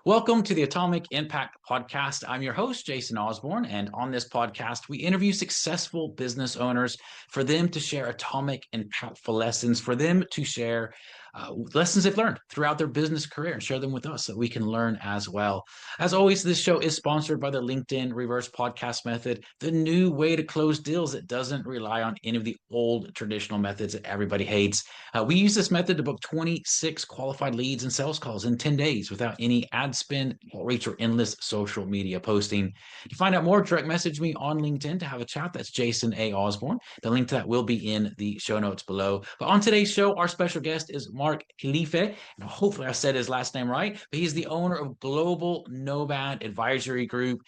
Welcome to the Atomic Impact Podcast. I'm your host, Jason Osborn, and on this podcast, we interview successful business owners for them to share atomic, impactful lessons, for them to share lessons they've learned throughout their business career and share them with us so we can learn as well. As always, this show is sponsored by the LinkedIn Reverse Podcast Method, the new way to close deals that doesn't rely on any of the old traditional methods that everybody hates. We use this method to book 26 qualified leads and sales calls in 10 days without any ad spend, outreach, or endless social media posting. To find out more, direct message me on LinkedIn to have a chat. That's Jason A. Osborn. The link to that will be in the show notes below. But on today's show, our special guest is Mark Khalife. And hopefully I said his last name right, but he's the owner of Global Nomad Advisory Group,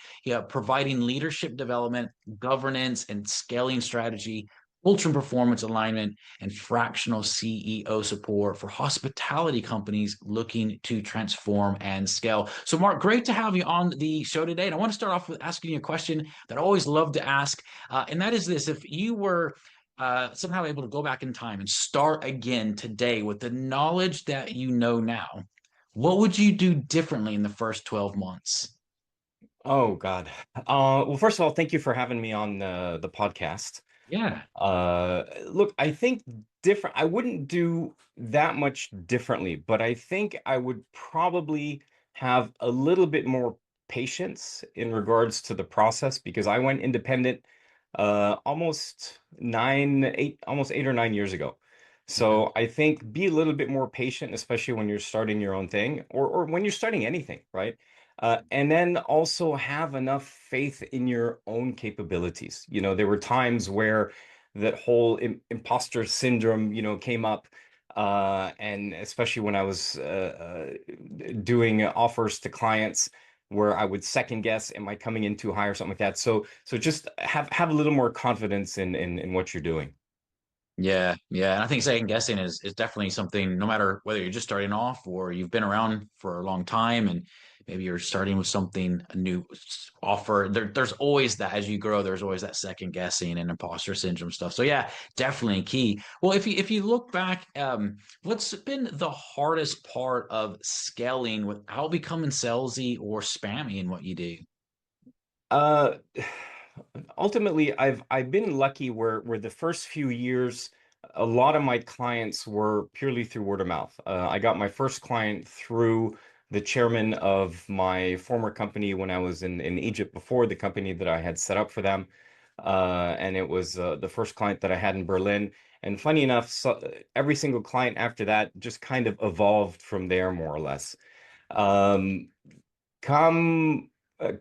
providing leadership development, governance, and scaling strategy, ultra performance alignment, and fractional CEO support for hospitality companies looking to transform and scale. So, Mark, great to have you on the show today. And I want to start off with asking you a question that I always love to ask. And that is this: if you were somehow able to go back in time and start again today with the knowledge that you know now, what would you do differently in the first 12 months? Oh God. Well, first of all, thank you for having me on the podcast. Yeah. Look, I think different. I wouldn't do that much differently, but I think I would probably have a little bit more patience in regards to the process because I went independent almost 8 or 9 years ago. Okay. So I think be a little bit more patient, especially when you're starting your own thing or when you're starting anything, right? And then also have enough faith in your own capabilities. There were times where that whole imposter syndrome, came up. And especially when I was doing offers to clients where I would second guess, am I coming in too high or something like that? So just have a little more confidence in what you're doing. Yeah, yeah. And I think second guessing is definitely something, no matter whether you're just starting off or you've been around for a long time and maybe you're starting with something, a new offer. There's always that as you grow, there's always that second guessing and imposter syndrome stuff. So yeah, definitely key. Well, if you look back, what's been the hardest part of scaling without becoming salesy or spammy in what you do? Uh, Ultimately, I've been lucky where the first few years, a lot of my clients were purely through word of mouth. I got my first client through the chairman of my former company when I was in Egypt before the company that I had set up for them. And it was the first client that I had in Berlin. And funny enough, every single client after that just kind of evolved from there, more or less. Um, Come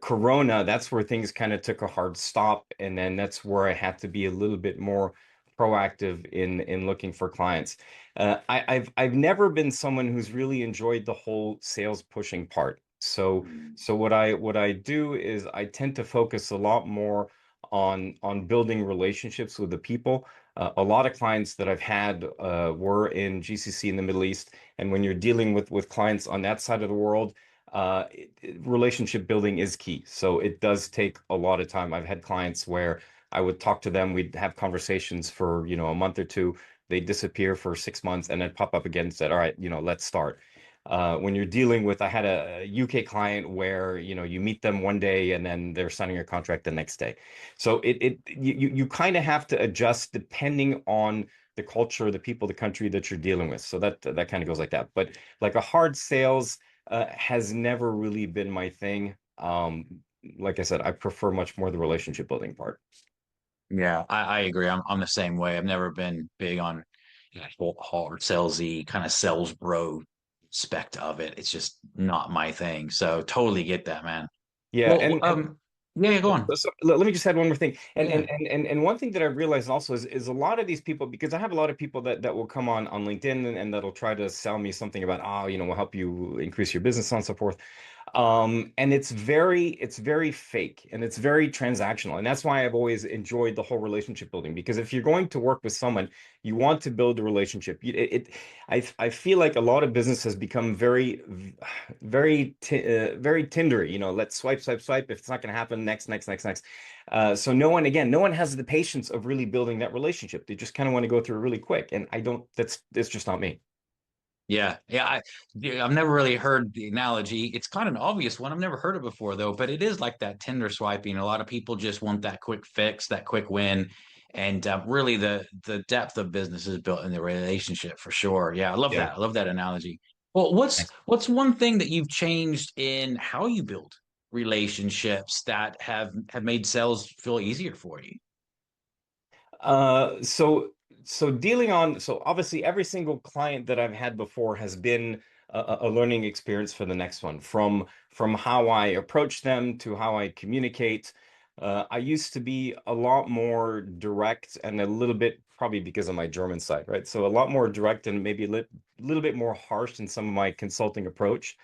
Corona, that's where things kind of took a hard stop, and then that's where I had to be a little bit more proactive in looking for clients. I've never been someone who's really enjoyed the whole sales pushing part. So what I do is I tend to focus a lot more on building relationships with the people. A lot of clients that I've had were in GCC in the Middle East, and when you're dealing with clients on that side of the world, relationship building is key. So it does take a lot of time. I've had clients where I would talk to them, we'd have conversations for, a month or two. They disappear for 6 months and then pop up again and said, all right, let's start. When you're dealing with, I had a UK client where, you meet them one day and then they're signing a contract the next day. So you kind of have to adjust depending on the culture, the people, the country that you're dealing with. So that kind of goes like that. But like a hard sales, has never really been my thing. Like I said, I prefer much more the relationship building part. Yeah, I agree. I'm the same way. I've never been big on hard salesy kind of sales bro aspect of it. It's just not my thing. So totally get that, man. Yeah, Well, yeah, yeah, go on. let me just add one more thing. And Yeah. one thing that I realized also is a lot of these people, because I have a lot of people that will come on LinkedIn and that'll try to sell me something about, we'll help you increase your business and so forth. And it's very fake and it's very transactional. And that's why I've always enjoyed the whole relationship building, because if you're going to work with someone, you want to build a relationship. I feel like a lot of business has become very Tindery. Let's swipe, swipe, swipe. If it's not going to happen, next, next, next, next. So no one has the patience of really building that relationship. They just kind of want to go through it really quick. And I don't, that's just not me. Yeah, I've never really heard the analogy. It's kind of an obvious one. I've never heard it before though, but it is like that Tinder swiping. A lot of people just want that quick fix, that quick win, and really the depth of business is built in the relationship for sure. Yeah, I love Yeah. that. I love that analogy. Well, what's one thing that you've changed in how you build relationships that have made sales feel easier for you? Uh, so so obviously every single client that I've had before has been a learning experience for the next one, from how I approach them to how I communicate. I used to be a lot more direct and a little bit, probably because of my German side, right? So a lot more direct and maybe little bit more harsh in some of my consulting approach.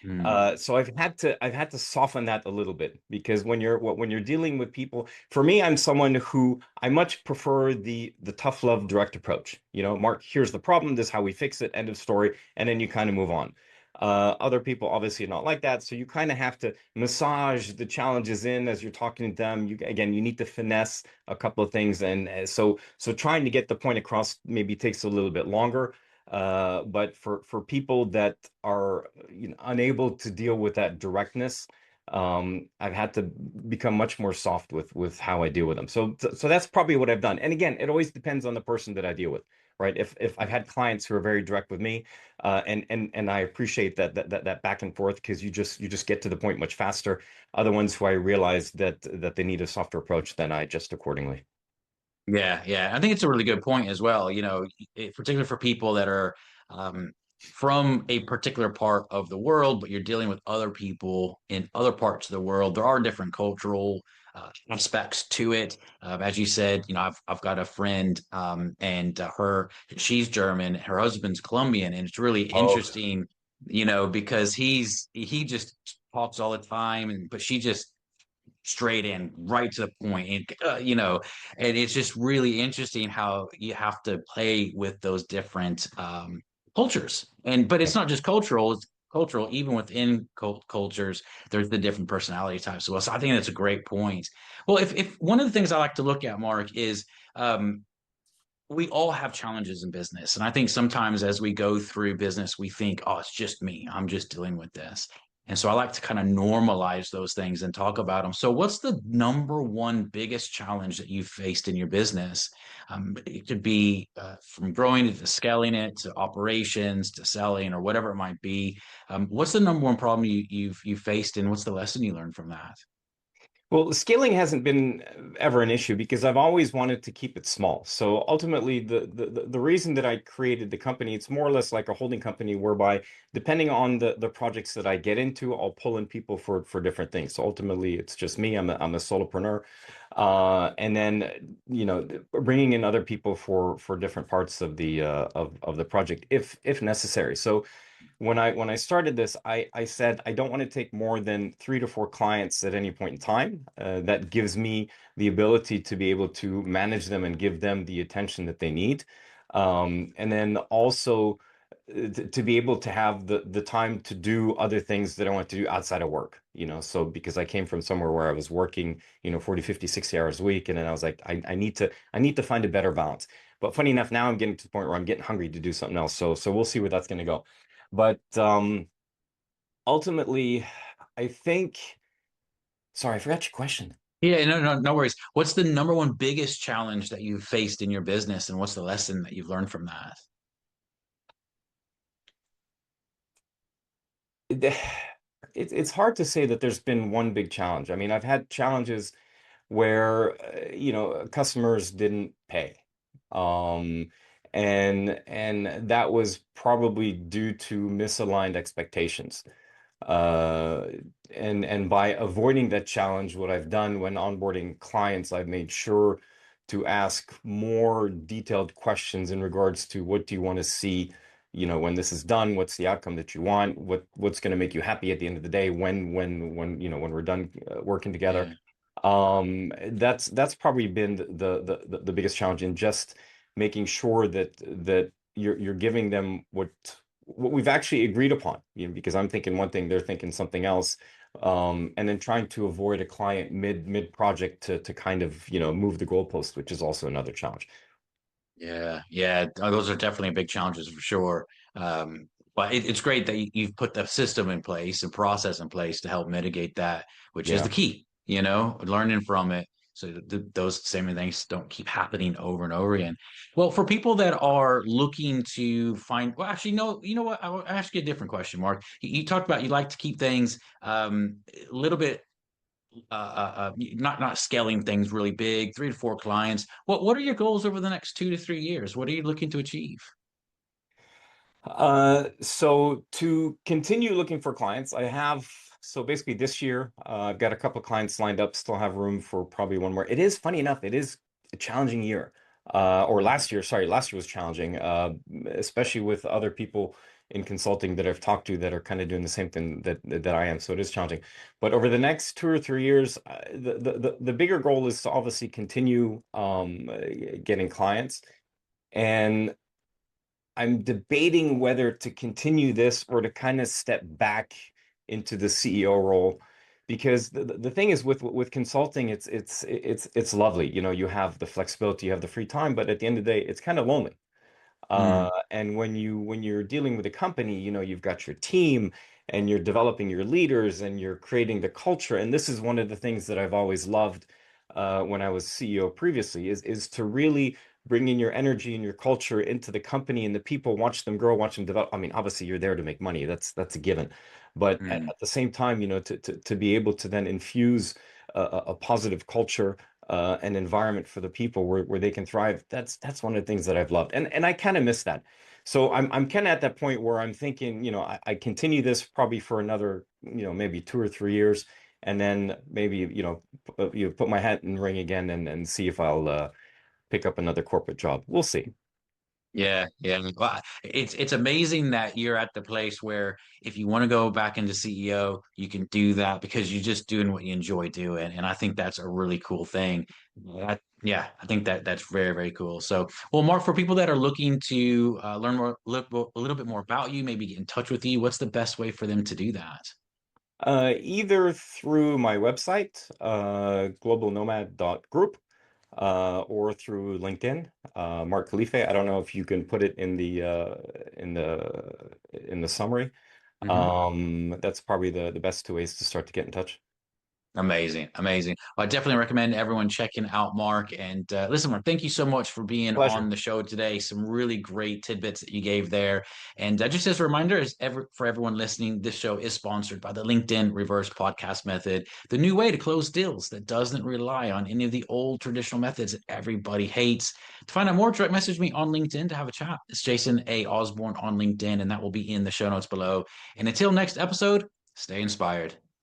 Hmm. So I've had to soften that a little bit, because when you're dealing with people, for me, I'm someone who I much prefer the tough love direct approach. You know, Mark, here's the problem, this is how we fix it, end of story, and then you kind of move on. Other people obviously are not like that, so you kind of have to massage the challenges in as you're talking to them. You need to finesse a couple of things, and so trying to get the point across maybe takes a little bit longer. But for people that are, unable to deal with that directness, I've had to become much more soft with how I deal with them. So that's probably what I've done. And again, it always depends on the person that I deal with, right? If I've had clients who are very direct with me, and I appreciate that back and forth, because you just get to the point much faster. Other ones who I realize that they need a softer approach, then I adjust accordingly. Yeah. I think it's a really good point as well. Particularly for people that are um, from a particular part of the world, but you're dealing with other people in other parts of the world. There are different cultural aspects to it. As you said, I've got a friend, and she's German, her husband's Colombian, and it's really Oh, interesting, because he just talks all the time, but she just straight in, right to the point, and it's just really interesting how you have to play with those different cultures, but yeah. it's not just cultural; it's cultural even within cultures. There's the different personality types as well. So I think that's a great point. Well, if one of the things I like to look at, Mark, is we all have challenges in business. And I think sometimes as we go through business, we think, oh, it's just me. I'm just dealing with this. And so I like to kind of normalize those things and talk about them. So, what's the number one biggest challenge that you've faced in your business? It could be from growing it to scaling it to operations to selling or whatever it might be. What's the number one problem you've faced, and what's the lesson you learned from that? Well, scaling hasn't been ever an issue, because I've always wanted to keep it small. So ultimately, the reason that I created the company, it's more or less like a holding company, whereby depending on the projects that I get into, I'll pull in people for different things. So ultimately, it's just me. I'm a solopreneur, and then bringing in other people for different parts of the project if necessary. So when I started this, I said I don't want to take more than 3 to 4 clients at any point in time. That gives me the ability to be able to manage them and give them the attention that they need. And then also to be able to have the time to do other things that I want to do outside of work. So because I came from somewhere where I was working, 40, 50, 60 hours a week, and then I was like, I need to find a better balance. But funny enough, now I'm getting to the point where I'm getting hungry to do something else. So we'll see where that's going to go. But ultimately, I think, sorry, I forgot your question. Yeah, no worries. What's the number one biggest challenge that you've faced in your business, and what's the lesson that you've learned from that? It's hard to say that there's been one big challenge. I mean, I've had challenges where, customers didn't pay. Um, and that was probably due to misaligned expectations. Uh, and by avoiding that challenge, what I've done when onboarding clients, I've made sure to ask more detailed questions in regards to, what do you want to see, when this is done, what's the outcome that you want, what's going to make you happy at the end of the day, when we're done working together. Yeah. That's probably been the biggest challenge, in just making sure that you're giving them what we've actually agreed upon, because I'm thinking one thing, they're thinking something else. And then trying to avoid a client mid project to kind of, move the goalpost, which is also another challenge. Yeah. Those are definitely big challenges for sure. But it's great that you've put the system in place and process in place to help mitigate that, which is the Yeah. key, learning from it. So those same things don't keep happening over and over again. Well, for people that are looking to find, well, actually, no, you know what? I'll ask you a different question, Mark. You talked about you like to keep things a little bit not scaling things really big, 3 to 4 clients. What are your goals over the next 2 to 3 years? What are you looking to achieve? So to continue looking for clients, so basically this year, I've got a couple of clients lined up, still have room for probably one more. It is funny enough, it is a challenging year. Or last year, sorry, last year was challenging, especially with other people in consulting that I've talked to that are kind of doing the same thing that I am. So it is challenging. But over the next 2 or 3 years, the bigger goal is to obviously continue getting clients. And I'm debating whether to continue this or to kind of step back into the CEO role, because the thing is with consulting, it's lovely. You know, you have the flexibility, you have the free time, but at the end of the day, it's kind of lonely. Mm, And when you're dealing with a company, you know, you've got your team and you're developing your leaders and you're creating the culture. And this is one of the things that I've always loved when I was CEO previously is to really bring in your energy and your culture into the company and the people, watch them grow, watch them develop. I mean, obviously you're there to make money. That's a given. But mm. at the same time, you know, to be able to then infuse a positive culture an environment for the people where they can thrive. That's one of the things that I've loved. And I kind of miss that. So I'm kind of at that point where I'm thinking, you know, I continue this probably for another, you know, maybe 2 or 3 years, and then maybe, put my hat in the ring again and see if I'll pick up another corporate job. We'll see. Yeah, yeah. Well, it's amazing that you're at the place where if you want to go back into CEO, you can do that because you're just doing what you enjoy doing, and I think that's a really cool thing. Yeah, I think that's very, very cool. So, well, Mark, for people that are looking to learn more, look a little bit more about you, maybe get in touch with you, what's the best way for them to do that? Either through my website, globalnomad.group, or through LinkedIn, Mark Khalife. I don't know if you can put it in the summary. Mhm. That's probably the best two ways to start to get in touch. Amazing, amazing. Well, I definitely recommend everyone checking out Mark. And listen, Mark, thank you so much for being Pleasure. on the show today. Some really great tidbits that you gave there. And just as a reminder, for everyone listening, this show is sponsored by the LinkedIn Reverse Podcast Method, the new way to close deals that doesn't rely on any of the old traditional methods that everybody hates. To find out more, direct message me on LinkedIn to have a chat. It's Jason A. Osborne on LinkedIn, and that will be in the show notes below. And until next episode, stay inspired.